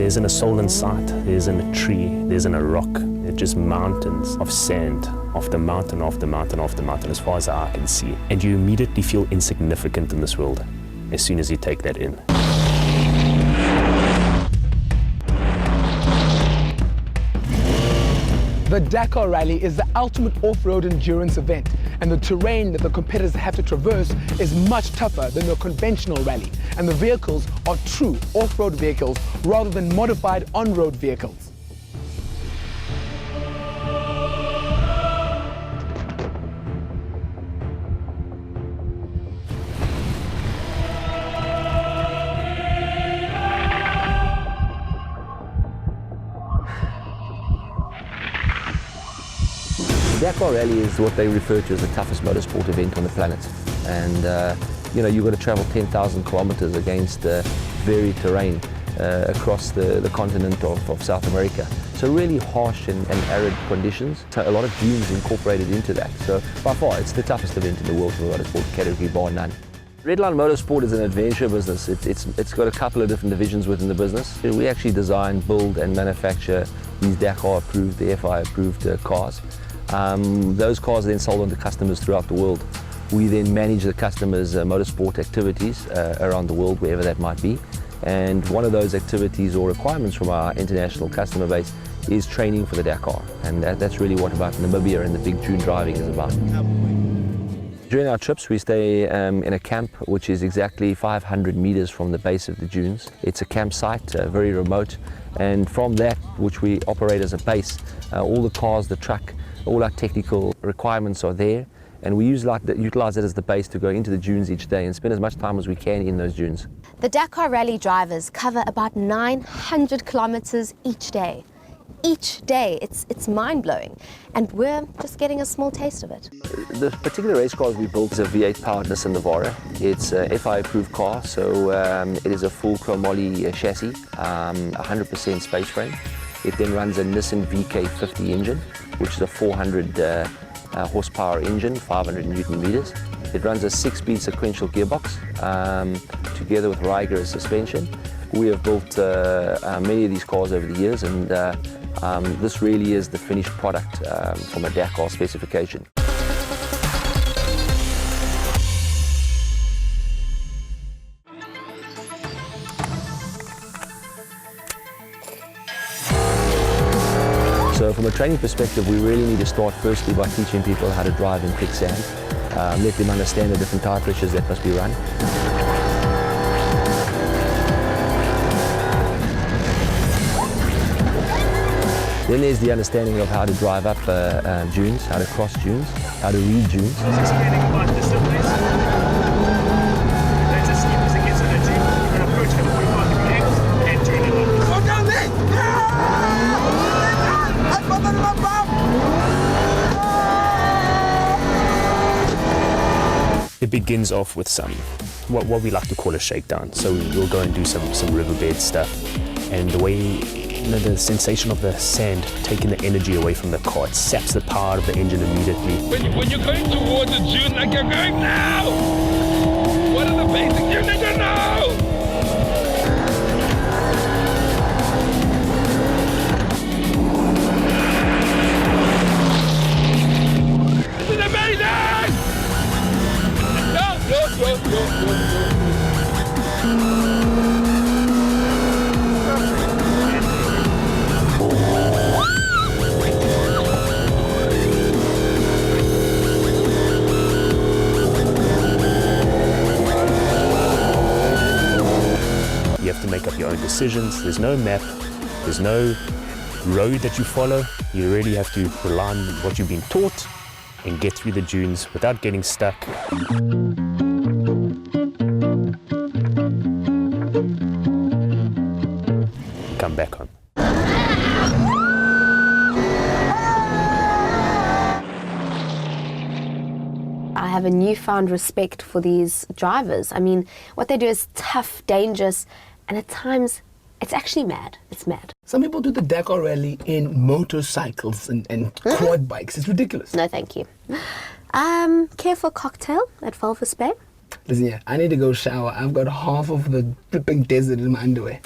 There isn't a soul in sight, there isn't a tree, there isn't a rock. They're just mountains of sand, after mountain, after mountain, after mountain, as far as the eye can see. And you immediately feel insignificant in this world as soon as you take that in. The Dakar Rally is the ultimate off-road endurance event, and the terrain that the competitors have to traverse is much tougher than the conventional rally, and the vehicles are true off-road vehicles rather than modified on-road vehicles. The Dakar Rally is what they refer to as the toughest motorsport event on the planet. And you know, you've got to travel 10,000 kilometers against varied terrain across the continent of South America. So really harsh and arid conditions. So a lot of dunes incorporated into that. So by far, it's the toughest event in the world for the motorsport category, bar none. Redline Motorsport is an adventure business. It's got a couple of different divisions within the business. We actually design, build and manufacture these Dakar approved, the FI approved cars. Those cars are then sold on to customers throughout the world. We then manage the customers' motorsport activities around the world, wherever that might be. And one of those activities or requirements from our international customer base is training for the Dakar. And that's really what about Namibia and the big dune driving is about. During our trips, we stay in a camp which is exactly 500 meters from the base of the dunes. It's a campsite, very remote. And from that, which we operate as a base, all the cars, the truck, all our technical requirements are there, and we utilize it as the base to go into the dunes each day and spend as much time as we can in those dunes. The Dakar Rally drivers cover about 900 kilometers each day. Each day, it's mind-blowing, and we're just getting a small taste of it. The particular race car we built is a V8 powered Nissan Navara. It's a FI approved car, so it is a full chromoly chassis, 100% space frame. It then runs a Nissan VK50 engine, which is a 400 horsepower engine, 500 Newton meters. It runs a 6-speed sequential gearbox together with rigorous suspension. We have built many of these cars over the years, and this really is the finished product from a Dakar specification. So from a training perspective, we really need to start firstly by teaching people how to drive in thick sand, let them understand the different tire pressures that must be run. Then there's the understanding of how to drive up dunes, how to cross dunes, how to read dunes. It begins off with some, what we like to call a shakedown. So we'll go and do some riverbed stuff, and the way, the sensation of the sand taking the energy away from the car, it saps the power of the engine immediately. When you're going towards a dune like you're going now, what are the basics you need to know? This is amazing! Go. You have to make up your own decisions. There's no map, there's no road that you follow. You really have to rely on what you've been taught and get through the dunes without getting stuck. Come back home. I have a newfound respect for these drivers. I mean, what they do is tough, dangerous, and at times it's actually mad. It's mad. Some people do the Dakar Rally in motorcycles and quad bikes. It's ridiculous. No, thank you. Care for a cocktail at Walvis Bay? Listen, yeah, I need to go shower. I've got half of the flipping desert in my underwear.